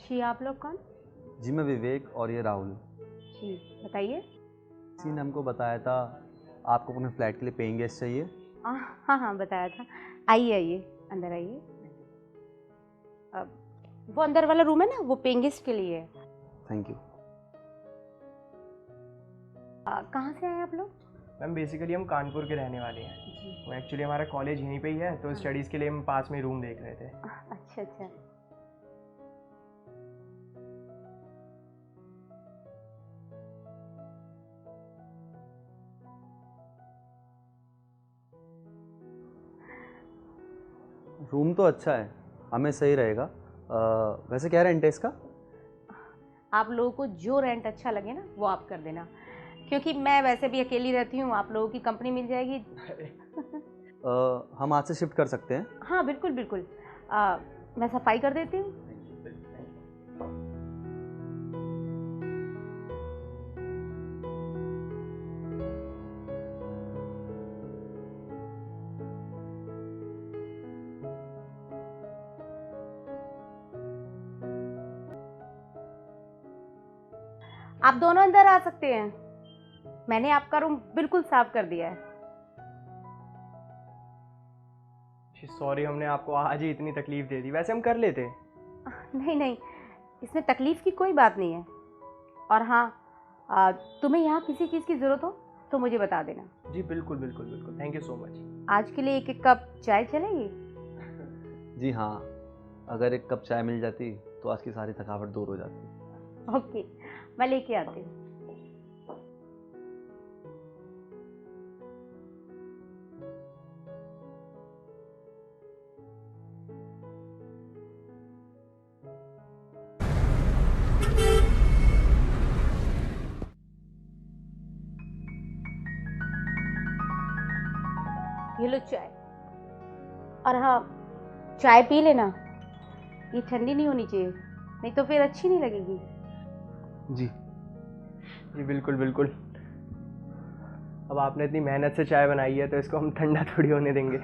जी आप लोग कौन? जी मैं विवेक और ये राहुल। जी बताइए। किसी ने हमको बताया था आपको अपने फ्लैट के लिए पेइंग गेस्ट चाहिए। हाँ हाँ बताया था। आइए आइए, अंदर आइए। वो अंदर वाला रूम है ना, वो पेइंग गेस्ट के लिए है। Thank you. कहाँ से आए आप लोग? मैम बेसिकली हम कानपुर के रहने वाले हैं। जी। वो एक्चुअली हमारा कॉलेज यहीं पे ही है, तो स्टडीज़ के लिए हम पास में रूम देख रहे थे। अच्छा अच्छा। रूम तो अच्छा है, हमें सही रहेगा। वैसे क्या रेंट है इसका? आप लोगों को जो रेंट अच्छा लगे ना वो आप कर देना, क्योंकि मैं वैसे भी अकेली रहती हूँ, आप लोगों की कंपनी मिल जाएगी। हम आज से शिफ्ट कर सकते हैं? हाँ बिल्कुल बिल्कुल। मैं सफाई कर देती हूँ। आप दोनों अंदर आ सकते हैं, मैंने आपका रूम बिल्कुल साफ कर दिया है। सॉरी, हमने आपको आज ही इतनी तकलीफ दे दी, वैसे हम कर लेते। नहीं नहीं, इसमें तकलीफ की कोई बात नहीं है। और हाँ, तुम्हें यहाँ किसी चीज़ की ज़रूरत हो तो मुझे बता देना। जी बिल्कुल बिल्कुल बिल्कुल, थैंक यू सो मच। आज के लिए एक एक कप चाय चलेगी? जी हाँ, अगर एक कप चाय मिल जाती तो आज की सारी थकावट दूर हो जाती। ओके, मैं लेके आती हूँ। ये लो चाय। और हाँ, चाय पी लेना, ये ठंडी नहीं होनी चाहिए, नहीं तो फिर अच्छी नहीं लगेगी। जी जी बिल्कुल बिल्कुल। अब आपने इतनी मेहनत से चाय बनाई है तो इसको हम ठंडा थोड़ी होने देंगे।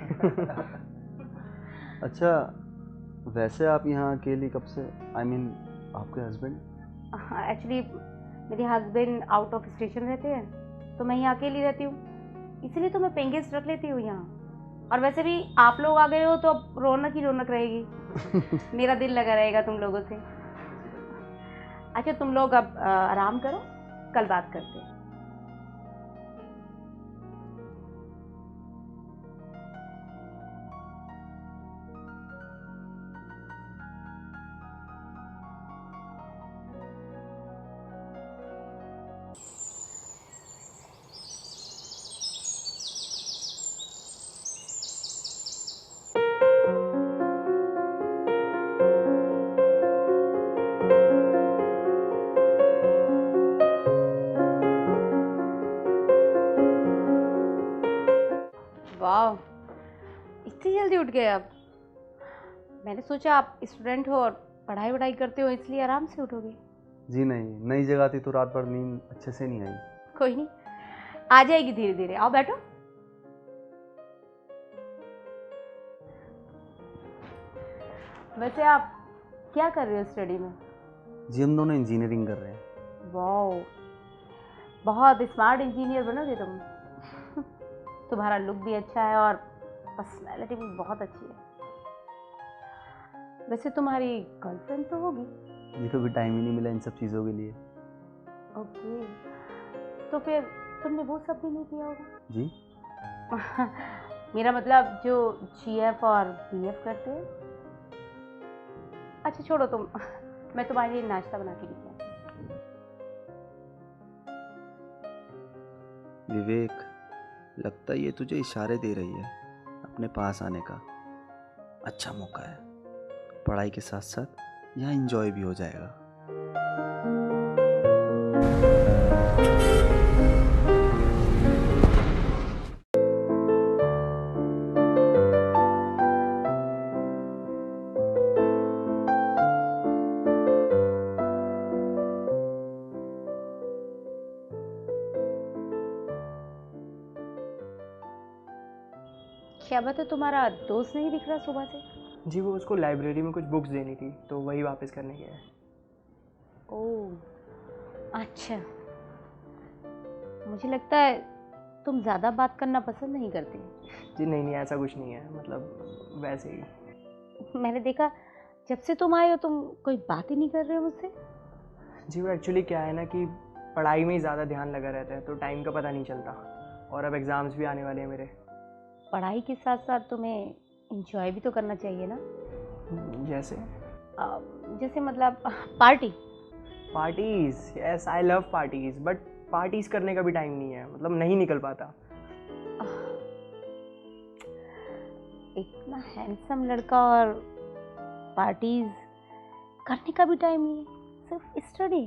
अच्छा, वैसे आप यहाँ अकेली कब से? आई मीन आपके हस्बैंड? एक्चुअली मेरे हस्बैंड आउट ऑफ स्टेशन रहते हैं, तो मैं यहाँ अकेली रहती हूँ, इसीलिए तो मैं पेइंग गेस्ट रख लेती हूँ यहाँ। और वैसे भी आप लोग आ गए हो तो अब रौनक ही रौनक रहेगी। मेरा दिल लगा रहेगा तुम लोगों से। अच्छा तुम लोग अब आराम करो, कल बात करते हैं। वाह, इतनी जल्दी उठ गए आप? मैंने सोचा आप स्टूडेंट हो और पढ़ाई वढ़ाई करते हो इसलिए आराम से उठोगे। जी नहीं, नई जगह थी तो रात भर नींद अच्छे से नहीं आई। कोई नहीं, आ जाएगी धीरे धीरे। आओ बैठो। वैसे आप क्या कर रहे हो स्टडी में? जी हम दोनों इंजीनियरिंग कर रहे हैं। वाह, बहुत स्मार्ट इंजीनियर बनोगे तुम। तुम्हारा लुक भी अच्छा है और पर्सनैलिटी भी बहुत अच्छी है। वैसे तुम्हारी गर्लफ्रेंड तो होगी? जी कभी टाइम ही नहीं मिला इन सब चीज़ों के लिए। ओके, तो फिर तुमने वो सब भी नहीं किया होगा? जी मेरा मतलब जो जीएफ और बीएफ करते हैं। अच्छा छोड़ो तुम, मैं तुम्हारे लिए नाश्ता बना के लेके आती हूँ। विवेक, लगता है ये तुझे इशारे दे रही है अपने पास आने का। अच्छा मौका है, पढ़ाई के साथ साथ यहाँ एंजॉय भी हो जाएगा। क्या बात है, तुम्हारा दोस्त नहीं दिख रहा सुबह से? जी वो उसको लाइब्रेरी में कुछ बुक्स देनी थी तो वही वापस करने गया है। ओह अच्छा, मुझे लगता है तुम ज़्यादा बात करना पसंद नहीं करते। जी नहीं नहीं, ऐसा कुछ नहीं है, मतलब वैसे ही। मैंने देखा जब से तुम आए हो तुम कोई बात ही नहीं कर रहे हो मुझसे। जी वो एक्चुअली क्या है ना कि पढ़ाई में ही ज़्यादा ध्यान लगा रहता है तो टाइम का पता नहीं चलता, और अब एग्ज़ाम्स भी आने वाले हैं मेरे। पढ़ाई के साथ साथ तुम्हें इंजॉय भी तो करना चाहिए ना। जैसे जैसे मतलब party. Parties, yes I love parties, but parties करने का भी टाइम नहीं है, मतलब नहीं निकल पाता। इतना हैंडसम लड़का और पार्टीज करने का भी टाइम नहीं है, सिर्फ स्टडी।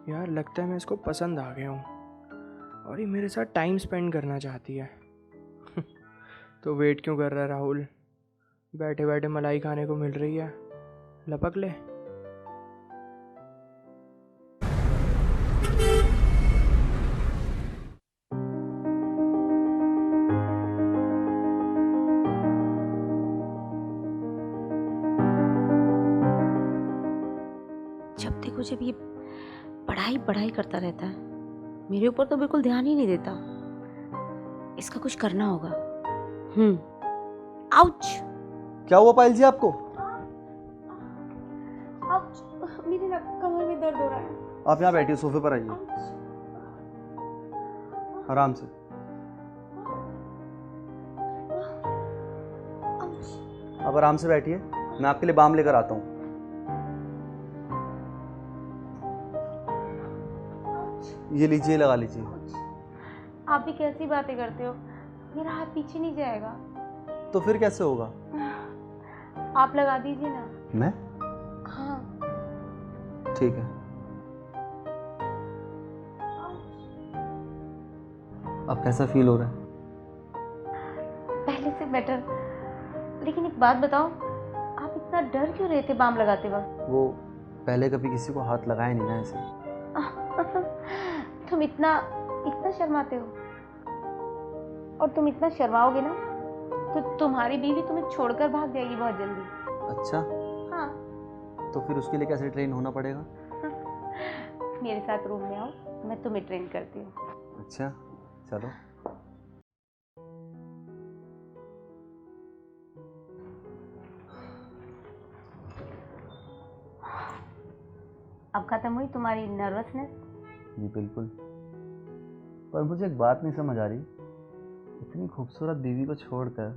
यार लगता है मैं इसको पसंद आ गया हूँ और ये मेरे साथ टाइम स्पेंड करना चाहती है। तो वेट क्यों कर रहा है राहुल, बैठे बैठे मलाई खाने को मिल रही है, लपक ले। जब देखो जब ये पढ़ाई पढ़ाई करता रहता है, मेरे ऊपर तो बिल्कुल ध्यान ही नहीं देता। इसका कुछ करना होगा। आउच। क्या हुआ पायल जी आपको? आउच, मेरे ना कमर में दर्द हो रहा है। आप यहाँ बैठिए, सोफे पर आइए, आराम से। आप आराम से बैठिए, मैं आपके लिए बाम लेकर आता हूँ। ये लीजिए, लगा लीजिए। आप भी कैसी बातें करते हो, मेरा हाथ पीछे नहीं जाएगा। तो फिर कैसे होगा? आप लगा दीजिए ना। मैं? हाँ। ठीक है। अब कैसा फील हो रहा है? पहले से बेटर। लेकिन एक बात बताओ, आप इतना डर क्यों रहे थे बाम लगाते वक्त? वो पहले कभी किसी को हाथ लगाया नहीं ना ऐसे। तुम इतना इतना शर्माते हो, और तुम इतना शर्माओगे ना तो तुम्हारी बीवी तुम्हें छोड़कर भाग जाएगी बहुत जल्दी। अच्छा, हाँ। तो फिर उसके लिए कैसे ट्रेन होना पड़ेगा? मेरे साथ रूम में आओ, मैं तुम्हें ट्रेन करती हूँ। अच्छा चलो। अब खत्म हुई तुम्हारी नर्वसनेस? जी बिल्कुल। पर मुझे एक बात नहीं समझ आ रही, इतनी खूबसूरत बीवी को छोड़कर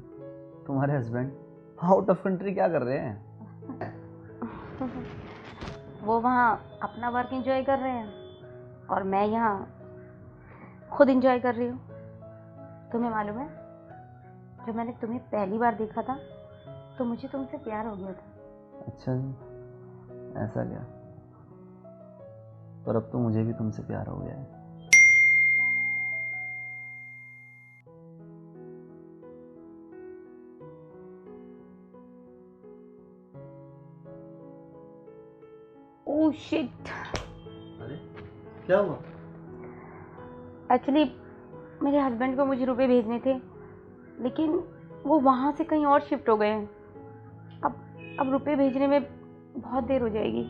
तुम्हारे हस्बैंड आउट ऑफ कंट्री क्या कर रहे हैं? वो वहाँ अपना वर्क एंजॉय कर रहे हैं और मैं यहाँ खुद एंजॉय कर रही हूँ। तुम्हें मालूम है, जब मैंने तुम्हें पहली बार देखा था तो मुझे तुमसे प्यार हो गया था। अच्छा जी, ऐसा क्या? पर अब तो मुझे भी तुमसे प्यार हो गया है। Oh shit. अरे क्या हुआ? एक्चुअली मेरे हस्बैंड को मुझे रुपए भेजने थे, लेकिन वो वहाँ से कहीं और शिफ्ट हो गए हैं। अब रुपए भेजने में बहुत देर हो जाएगी।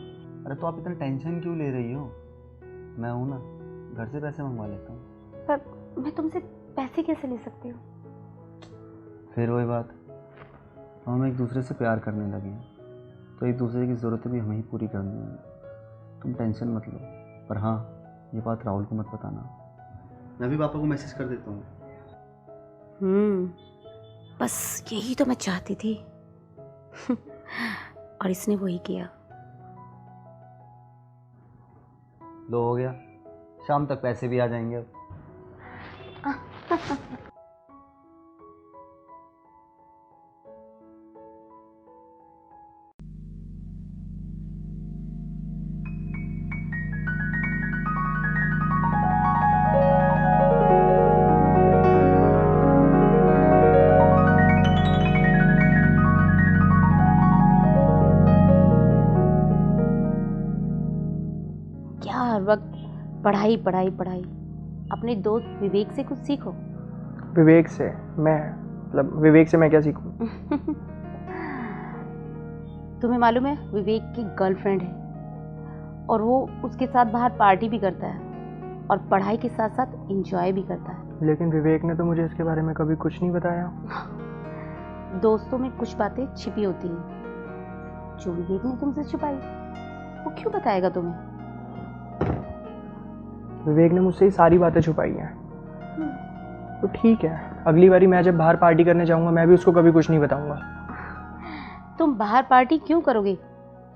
अरे तो आप इतना टेंशन क्यों ले रही हो? मैं हूँ ना, घर से पैसे मंगवा लेता हूँ। पर मैं तुमसे पैसे कैसे ले सकती हूँ? फिर वही बात, हम एक दूसरे से प्यार करने लगे हैं तो एक दूसरे की ज़रूरतें भी हमें ही पूरी करनी है। तुम टेंशन मत लो, पर हाँ ये बात राहुल को मत बताना। मैं भी पापा को मैसेज कर देता हूँ। बस यही तो मैं चाहती थी। और इसने वही किया। लो हो गया, शाम तक पैसे भी आ जाएंगे अब। क्या हर वक्त पढ़ाई पढ़ाई पढ़ाई, अपने दोस्त विवेक से कुछ सीखो। विवेक से? मतलब विवेक से मैं क्या सीखूं? तुम्हें मालूम है विवेक की गर्लफ्रेंड है और वो उसके साथ बाहर पार्टी भी करता है और पढ़ाई के साथ साथ एंजॉय भी करता है। लेकिन विवेक ने तो मुझे इसके बारे में कभी कुछ नहीं बताया। दोस्तों में कुछ बातें छिपी होती हैं जो विवेक ने तुमसे छुपाई, वो क्यों बताएगा तुम्हें? विवेक ने मुझसे ही सारी बातें छुपाई हैं। तो ठीक है, अगली बारी मैं जब बाहर पार्टी करने जाऊंगा मैं भी उसको कभी कुछ नहीं बताऊंगा। तुम बाहर पार्टी क्यों करोगे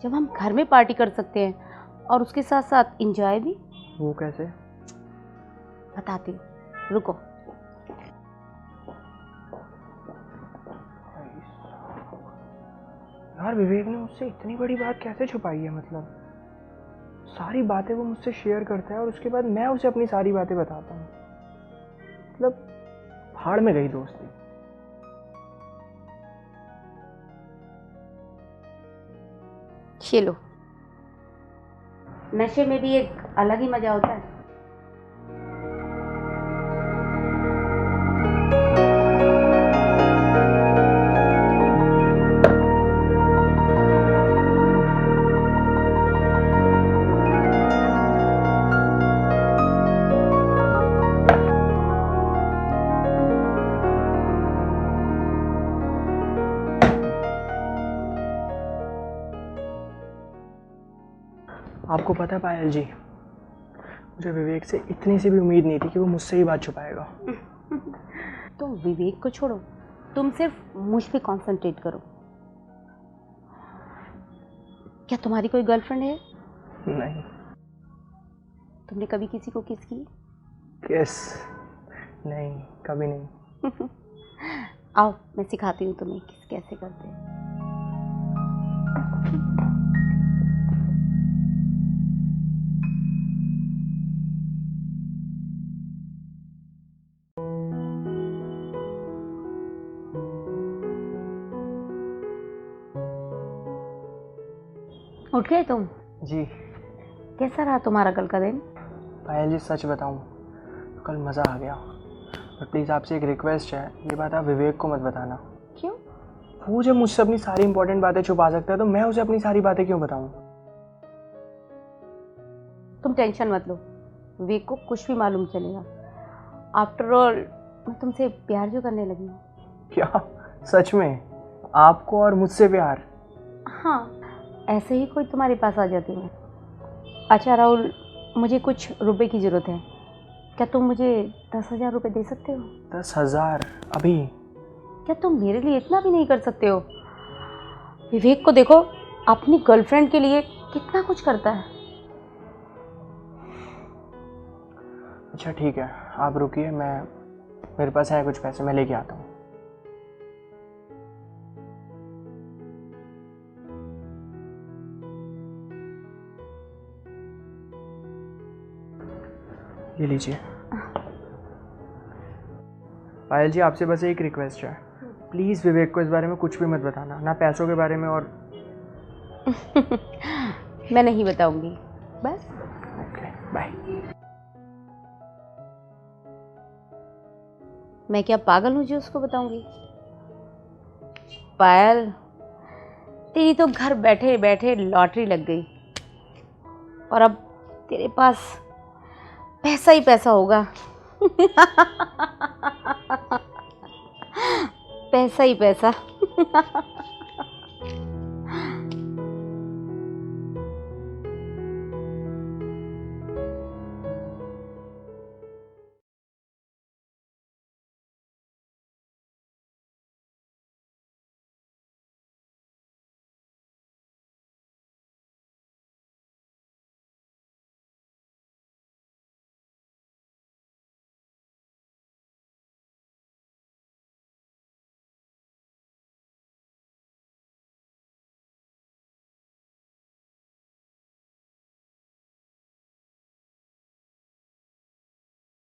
जब हम घर में पार्टी कर सकते हैं और उसके साथ साथ एंजॉय भी? वो कैसे? बताती हूँ, रुको। यार विवेक ने मुझसे इतनी बड़ी बात कैसे छुपाई है? मतलब सारी बातें वो मुझसे शेयर करता है और उसके बाद मैं उसे अपनी सारी बातें बताता हूँ। मतलब भाड़ में गई दोस्ती। ये लो, नशे में भी एक अलग ही मजा होता है। आपको पता है पायल जी, मुझे विवेक से इतनी सी भी उम्मीद नहीं थी कि वो मुझसे ही बात छुपाएगा। तो विवेक को छोड़ो, तुम सिर्फ मुझ पे कंसंट्रेट करो। क्या तुम्हारी कोई गर्लफ्रेंड है? नहीं। तुमने कभी किसी को किस की? किस? नहीं, कभी नहीं। आओ मैं सिखाती हूँ तुम्हें किस कैसे करते हैं। उठ गए तुम? जी। कैसा रहा तुम्हारा कल का दिन? पायल जी सच बताऊं तो कल मज़ा आ गया, और प्लीज़ आपसे एक रिक्वेस्ट है, ये बात आप विवेक को मत बताना। क्यों? वो जब मुझसे अपनी सारी इंपॉर्टेंट बातें छुपा सकता है तो मैं उसे अपनी सारी बातें क्यों बताऊं? तुम टेंशन मत लो, विवेक को कुछ भी मालूम चलेगा। आफ्टर ऑल मैं तुमसे प्यार जो करने लगी हूँ। क्या? सच में? आपको और मुझसे प्यार? हाँ, ऐसे ही कोई तुम्हारे पास आ जाती है। अच्छा राहुल, मुझे कुछ रुपए की ज़रूरत है, क्या तुम मुझे 10,000 रुपये दे सकते हो? 10,000 अभी? क्या तुम मेरे लिए इतना भी नहीं कर सकते हो? विवेक को देखो, अपनी गर्लफ्रेंड के लिए कितना कुछ करता है। अच्छा ठीक है, आप रुकिए, मेरे पास है कुछ पैसे, मैं लेके आता हूँ। ये लीजिए। पायल जी आपसे बस एक रिक्वेस्ट है, प्लीज़ विवेक को इस बारे में कुछ भी मत बताना, ना पैसों के बारे में और मैं नहीं बताऊंगी, बस। Okay bye. मैं क्या पागल हूँ जो उसको बताऊंगी? पायल, तेरी तो घर बैठे बैठे लॉटरी लग गई और अब तेरे पास पैसा ही पैसा होगा। पैसा ही पैसा।